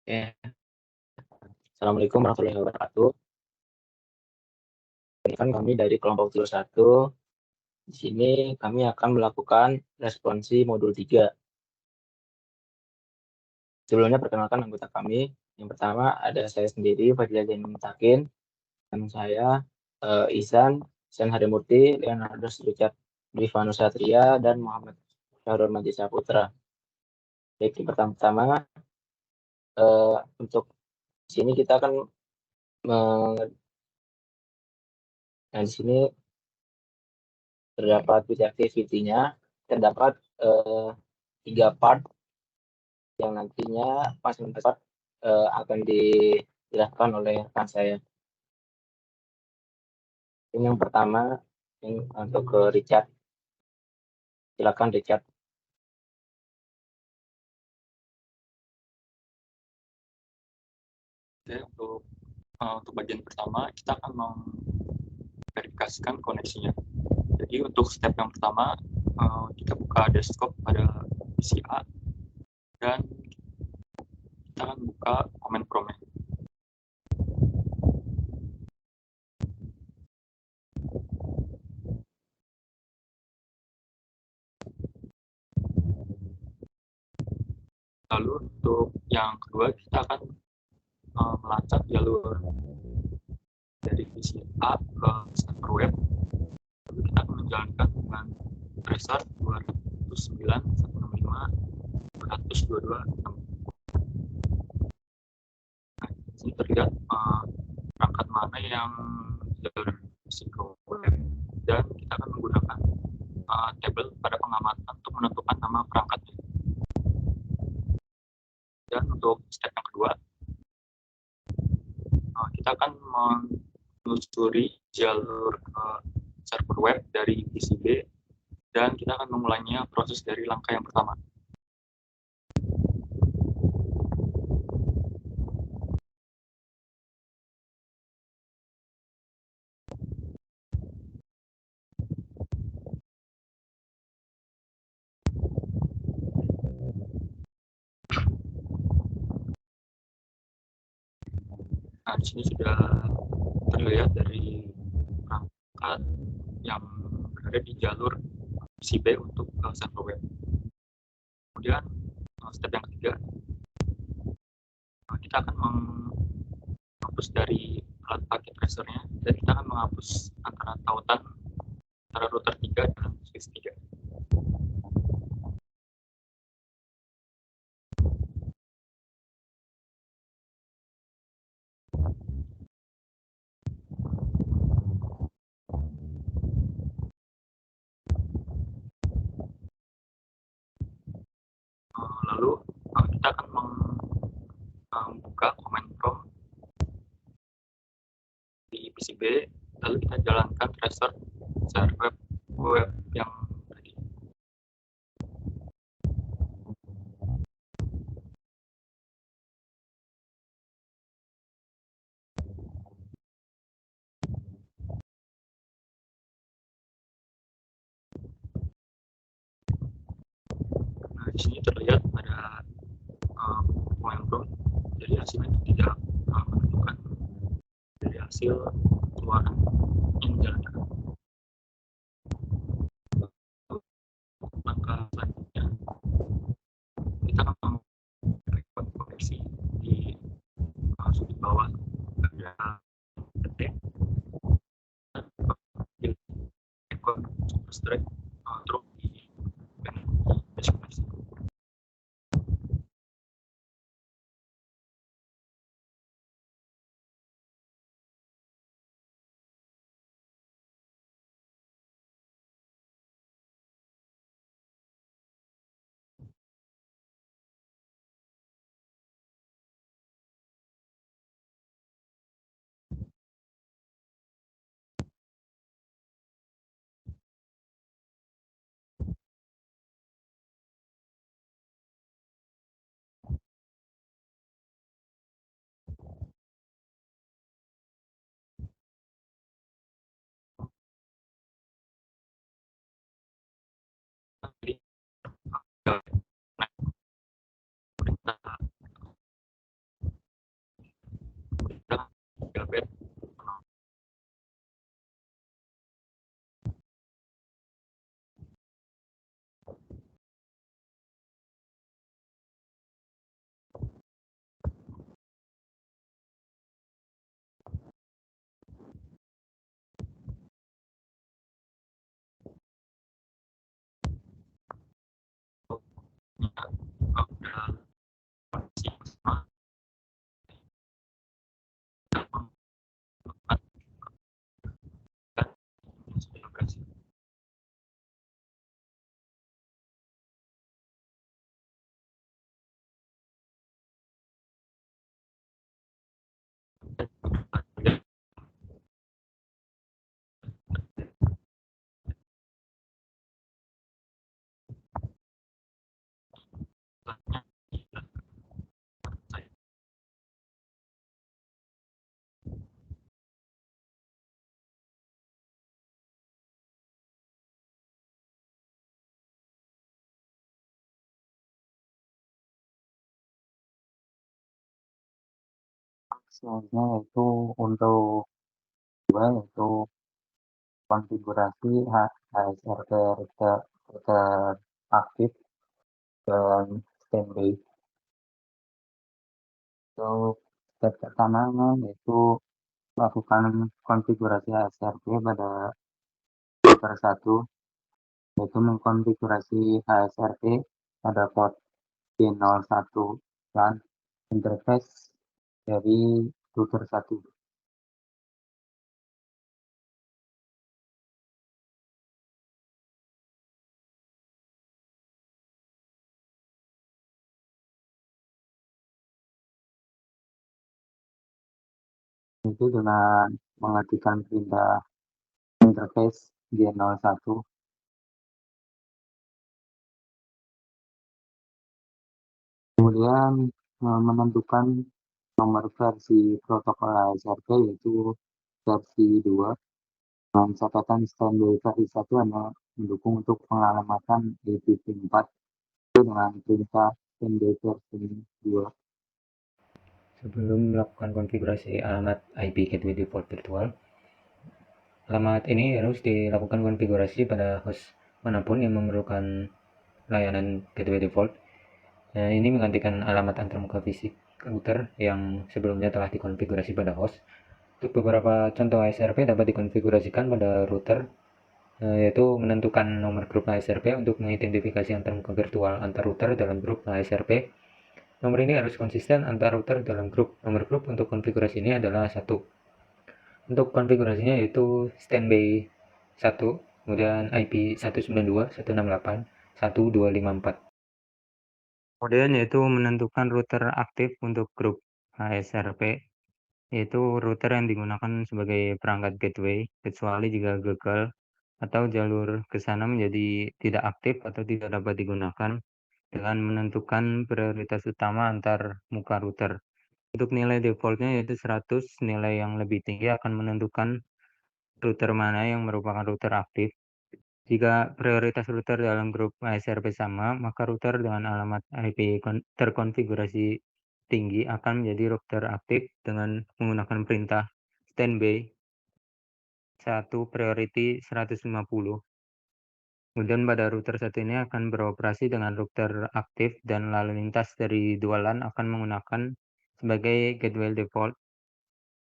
Oke, Assalamualaikum warahmatullahi wabarakatuh. Ini kan kami dari kelompok tiga satu. Di sini kami akan melakukan responsi modul 3. Sebelumnya perkenalkan anggota kami. Yang pertama ada saya sendiri, Fadila Zain Mutakin, dan saya Ihsan Harimurti, Leonardo Richard Dwivanu Satria, dan Muhammad Syahrul Majid Saputra. Baik, yang pertama-tama untuk sini kita akan nah di sini terdapat activity-nya, terdapat 3 part yang nantinya masing-masing part akan dijelaskan oleh rekan saya. Ini yang pertama, ini untuk ke Richard. Silakan Richard. Oke, untuk bagian pertama kita akan memverifikasikan koneksinya. Jadi untuk step yang pertama kita buka desktop pada PC A dan kita akan buka command prompt-nya. Lalu untuk yang kedua kita akan melacak jalur dari PC A ke server web. Lalu kita akan menjalankan dengan tracer 209.165.222. Nah, di sini terlihat perangkat mana yang jalur ke web, dan kita akan menggunakan tabel pada pengamatan untuk menentukan nama perangkatnya. Dan untuk step yang kedua, kita akan menelusuri jalur ke server web dari PCB, dan kita akan memulainya proses dari langkah yang pertama. Nah, di sini sudah terlihat dari perangkat yang berada di jalur PCB untuk server web. Kemudian step yang ketiga, kita akan menghapus dari alat paket tracernya, dan kita akan menghapus antara tautan antara router 3 dan switch 3. Lalu kita akan membuka command prompt di PCB, lalu kita jalankan tracer server web yang tadi. Nah, di sini terlihat ada command prompt, jadi hasilnya tidak menentukan dari hasil keluaran yang dijalankan. Langkah selanjutnya, kita akan melakukan koneksi di sudut bawah ada detek ekor substrate drop di destinasi. udah kondisi pertama, kita melakukan operasi. Selanjutnya yaitu untuk dua yaitu konfigurasi HSRP router aktif dan standby. Untuk step pertamanya yaitu melakukan konfigurasi HSRP pada router 1, yaitu mengkonfigurasi HSRP pada port P01 dan interface dari router 1. Itu dengan mengetikkan perintah interface G01. Kemudian menentukan nomor versi protokol HSRP yaitu versi 2 dengan catatan standby versi 1 hanya mendukung untuk pengalamatan IPv4 dengan perintah standby versi 2. Sebelum melakukan konfigurasi alamat IP Gateway Default Virtual, alamat ini harus dilakukan konfigurasi pada host manapun yang memerlukan layanan Gateway Default. Ini menggantikan alamat antarmuka fisik router yang sebelumnya telah dikonfigurasi pada host. Untuk beberapa contoh HSRP dapat dikonfigurasikan pada router, yaitu menentukan nomor grup HSRP untuk mengidentifikasi antarmuka virtual antar router dalam grup HSRP. Nomor ini harus konsisten antar router dalam grup. Nomor grup untuk konfigurasi ini adalah 1. Untuk konfigurasinya yaitu standby 1, kemudian IP 192.168.1.254. Kemudian yaitu menentukan router aktif untuk grup HSRP, yaitu router yang digunakan sebagai perangkat gateway, kecuali jika gagal atau jalur ke sana menjadi tidak aktif atau tidak dapat digunakan, dengan menentukan prioritas utama antar muka router. Untuk nilai defaultnya yaitu 100, nilai yang lebih tinggi akan menentukan router mana yang merupakan router aktif. Jika prioritas router dalam grup HSRP sama, maka router dengan alamat IP terkonfigurasi tinggi akan menjadi router aktif dengan menggunakan perintah standby 1 priority 150. Kemudian pada router 1 ini akan beroperasi dengan router aktif dan lalu lintas dari dua LAN akan menggunakan sebagai gateway default.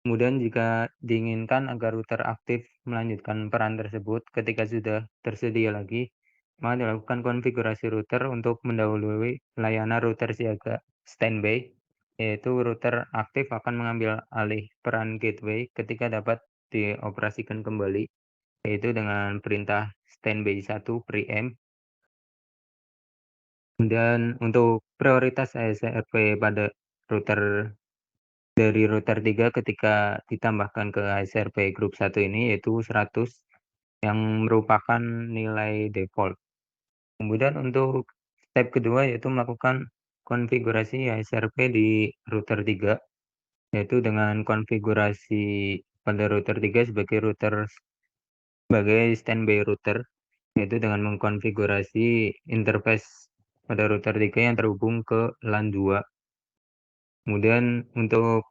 Kemudian jika diinginkan agar router aktif melanjutkan peran tersebut ketika sudah tersedia lagi, maka dilakukan konfigurasi router untuk mendahului layanan router siaga standby, yaitu router aktif akan mengambil alih peran gateway ketika dapat dioperasikan kembali, yaitu dengan perintah standby 1 preempt. Kemudian untuk prioritas HSRP pada router dari router 3 ketika ditambahkan ke HSRP grup 1 ini yaitu 100 yang merupakan nilai default. Kemudian untuk step kedua yaitu melakukan konfigurasi HSRP di router 3, yaitu dengan konfigurasi pada router 3 sebagai standby router, yaitu dengan mengkonfigurasi interface pada router 3 yang terhubung ke LAN 2. Kemudian untuk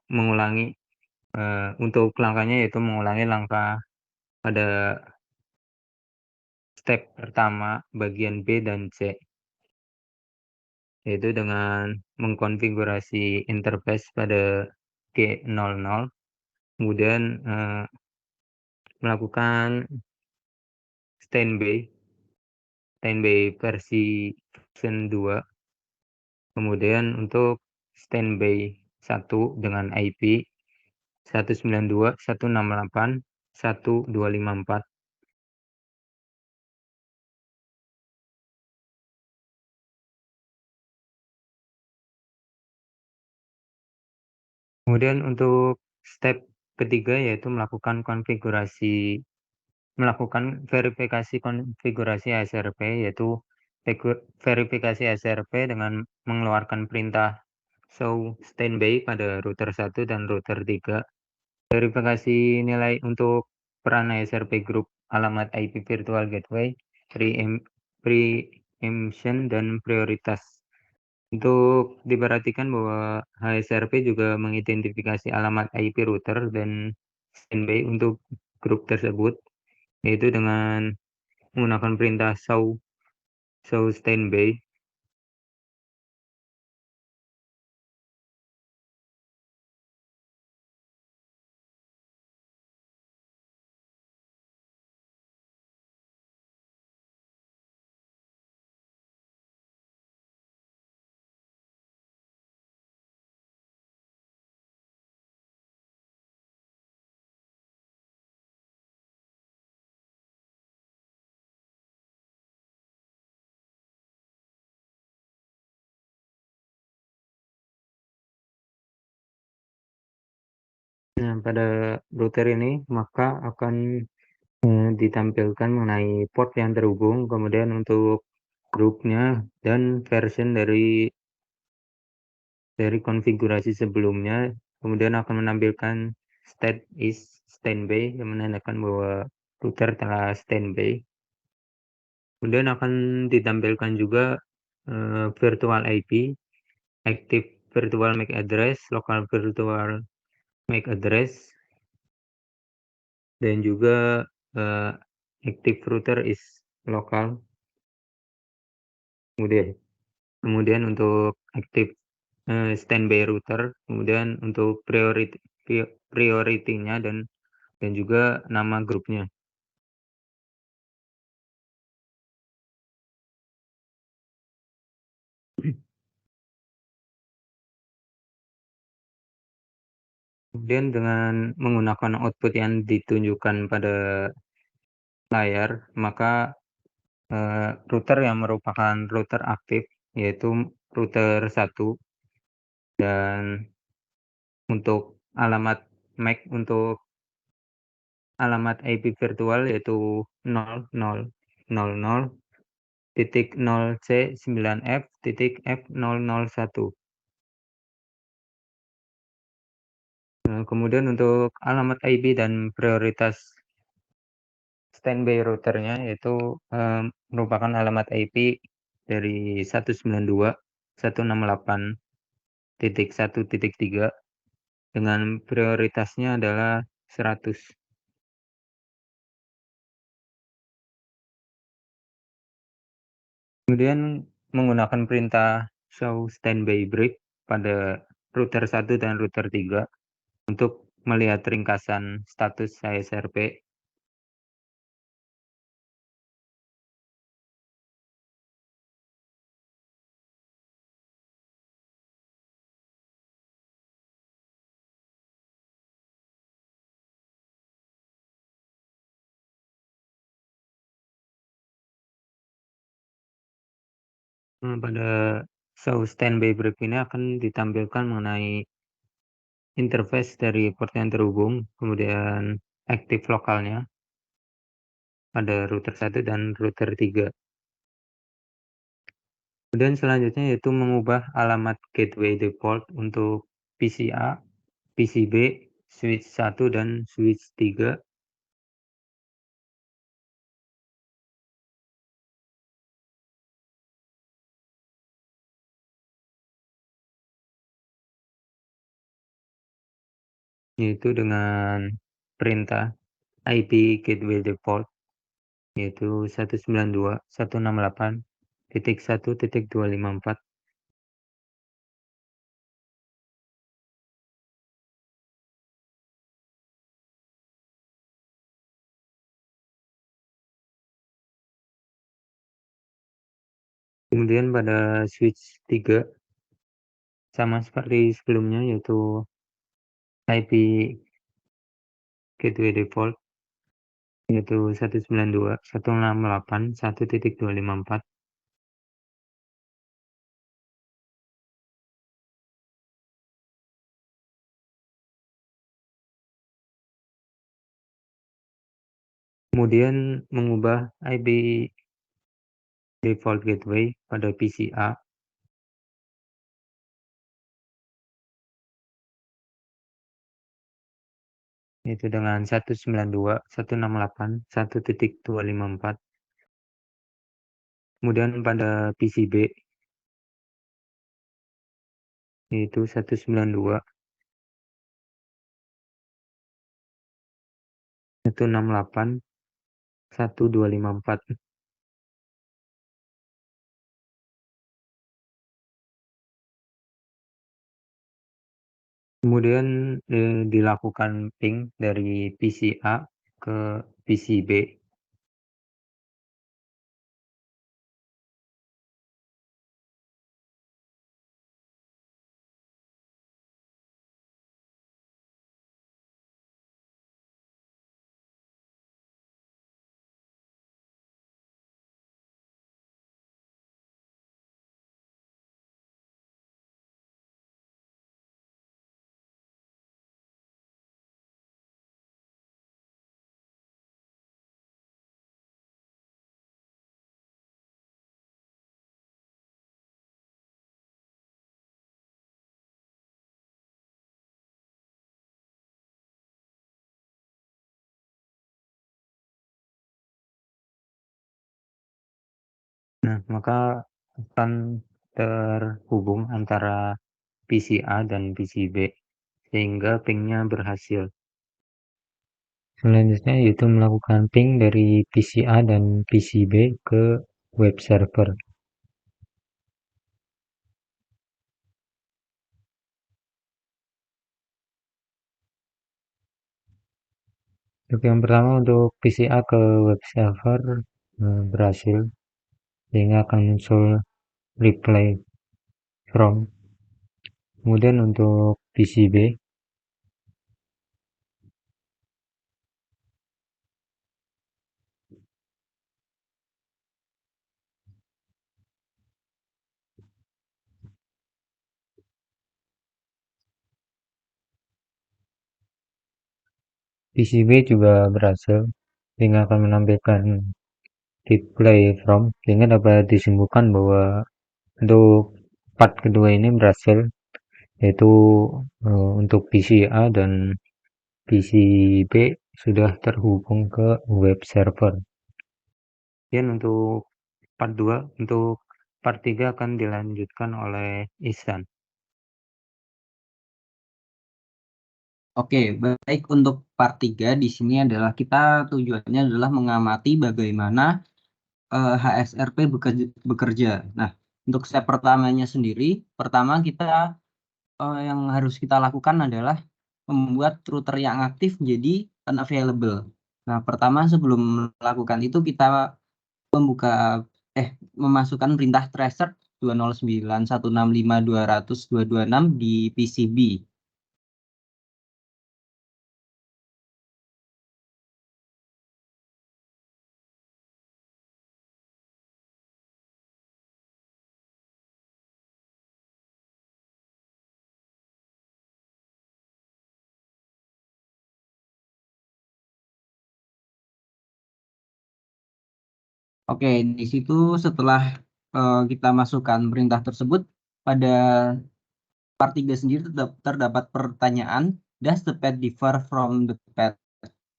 langkahnya yaitu mengulangi langkah pada step pertama bagian B dan C, yaitu dengan mengkonfigurasi interface pada G00, kemudian melakukan standby version 2, Kemudian untuk standby 1 dengan IP 192.168.1.254. Kemudian untuk step ketiga yaitu melakukan verifikasi konfigurasi SRP, yaitu verifikasi SRP dengan mengeluarkan perintah show standby pada router 1 dan router 3. Verifikasi nilai untuk peran SRP group, alamat IP virtual gateway, preemption, dan prioritas. Untuk diperhatikan bahwa HSRP juga mengidentifikasi alamat IP router dan standby untuk grup tersebut, yaitu dengan menggunakan perintah show standby. Nah, pada router ini maka akan ditampilkan mengenai port yang terhubung, kemudian untuk grupnya dan version dari konfigurasi sebelumnya, kemudian akan menampilkan state is standby yang menandakan bahwa router telah standby. Kemudian akan ditampilkan juga virtual IP, active virtual MAC address, local virtual MAC address, dan juga active router is local. Kemudian untuk active standby router, kemudian untuk priority-nya dan juga nama grupnya. Kemudian dengan menggunakan output yang ditunjukkan pada layar, maka router yang merupakan router aktif yaitu router 1, dan untuk alamat MAC untuk alamat IP virtual yaitu 00.0C9F.F001. Kemudian untuk alamat IP dan prioritas standby routernya yaitu merupakan alamat IP dari 192.168.1.3 dengan prioritasnya adalah 100. Kemudian menggunakan perintah show standby break pada router 1 dan router 3 untuk melihat ringkasan status HSRP. Pada show standby break ini akan ditampilkan mengenai interface dari port yang terhubung, kemudian aktif lokalnya pada router 1 dan router 3. Kemudian selanjutnya yaitu mengubah alamat gateway default untuk PCA, PCB, switch 1 dan switch 3. Yaitu dengan perintah IP gateway default yaitu 192.168.1.254. Kemudian pada switch 3 sama seperti sebelumnya, yaitu IP gateway default, yaitu 192.168.1.254. Kemudian mengubah IP default gateway pada PCA, yaitu dengan 192.168.1.254. Kemudian pada PCB, yaitu 192.168.1.254. Kemudian dilakukan ping dari PCA ke PCB. Nah, maka akan terhubung antara PCA dan PCB sehingga pingnya berhasil. Selanjutnya yaitu melakukan ping dari PCA dan PCB ke web server. Untuk yang pertama, untuk PCA ke web server berhasil, sehingga akan muncul reply from. Kemudian untuk PCB, juga berhasil, sehingga akan menampilkan reply from, sehingga dapat disimpulkan bahwa untuk part kedua ini berhasil, yaitu untuk PCA dan PCB sudah terhubung ke web server. Dan untuk part 2, untuk part 3 akan dilanjutkan oleh Ihsan. Oke, baik, untuk part 3 di sini adalah kita tujuannya adalah mengamati bagaimana HSRP bekerja. Nah, untuk step pertamanya sendiri, pertama kita yang harus kita lakukan adalah membuat router yang aktif menjadi unavailable. Nah, pertama sebelum melakukan itu kita memasukkan perintah tracer 209.165.200.226 di PCB. Oke, di situ setelah kita masukkan perintah tersebut, pada part 3 sendiri terdapat pertanyaan, does the path differ from the path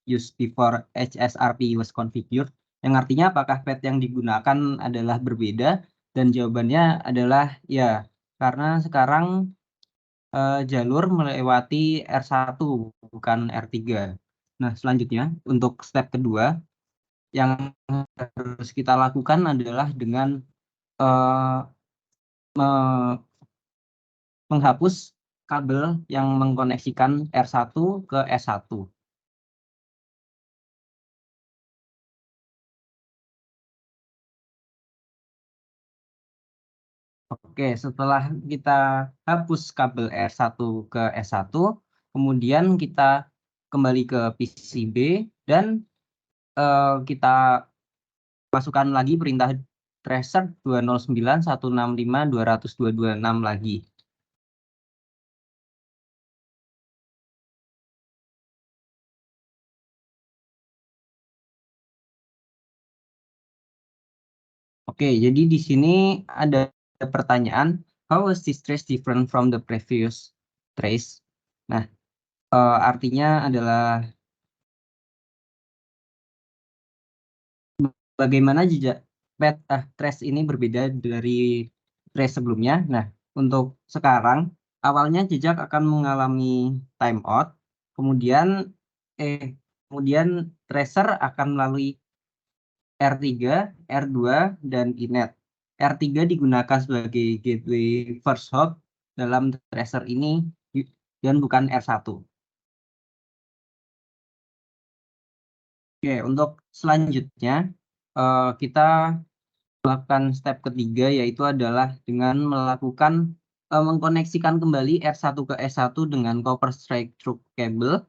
used before HSRP was configured? Yang artinya apakah path yang digunakan adalah berbeda? Dan jawabannya adalah ya, karena sekarang jalur melewati R1 bukan R3. Nah, selanjutnya untuk step kedua yang harus kita lakukan adalah dengan menghapus kabel yang mengkoneksikan R1 ke S1. Oke, Oke, setelah kita hapus kabel R1 ke S1, kemudian kita kembali ke PCB dan kita masukkan lagi perintah tracer 209.165.200.226 lagi. Oke, jadi di sini ada pertanyaan, how is this trace different from the previous trace? Nah, artinya adalah bagaimana jejak trace ini berbeda dari trace sebelumnya. Nah, untuk sekarang awalnya jejak akan mengalami timeout, kemudian tracer akan melalui R3, R2, dan inet. R3 digunakan sebagai gateway first hop dalam tracer ini dan bukan R1. Oke, untuk selanjutnya kita melakukan step ketiga, yaitu adalah dengan melakukan mengkoneksikan kembali R1 ke S1 dengan copper straight through cable.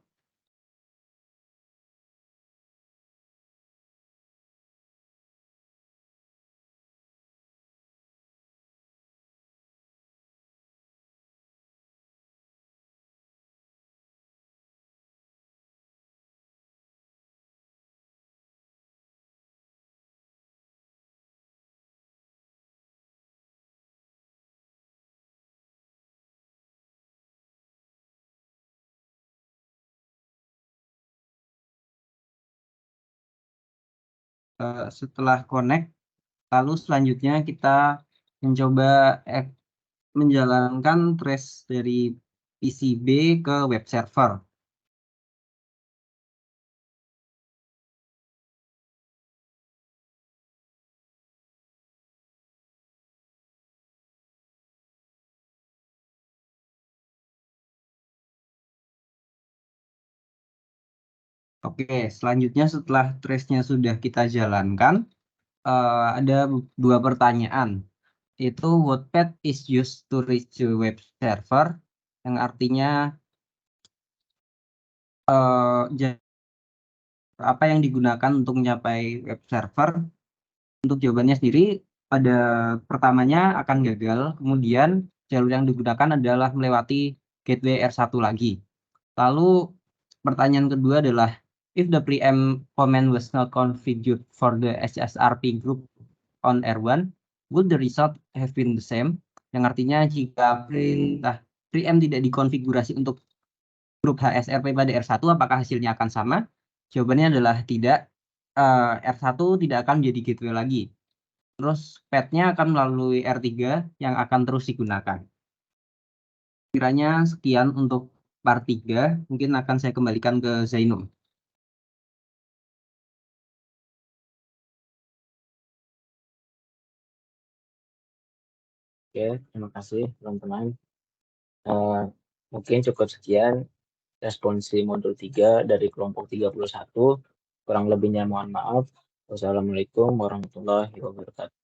Setelah connect, lalu selanjutnya kita mencoba menjalankan trace dari PCB ke web server. Oke, selanjutnya setelah trace-nya sudah kita jalankan, ada dua pertanyaan, yaitu what path is used to reach the web server, yang artinya apa yang digunakan untuk mencapai web server. Untuk jawabannya sendiri, pada pertamanya akan gagal, kemudian jalur yang digunakan adalah melewati gateway R1 lagi. Lalu pertanyaan kedua adalah, if the preamp command was not configured for the HSRP group on R1, would the result have been the same? Yang artinya jika perintah preamp tidak dikonfigurasi untuk grup HSRP pada R1, apakah hasilnya akan sama? Jawabannya adalah tidak. R1 tidak akan menjadi gateway lagi. Terus path-nya akan melalui R3 yang akan terus digunakan. Kiranya sekian untuk part 3. Mungkin akan saya kembalikan ke Zainul. Oke, terima kasih teman-teman. Mungkin cukup sekian responsi modul 3 dari kelompok 31. Kurang lebihnya mohon maaf. Wassalamualaikum warahmatullahi wabarakatuh.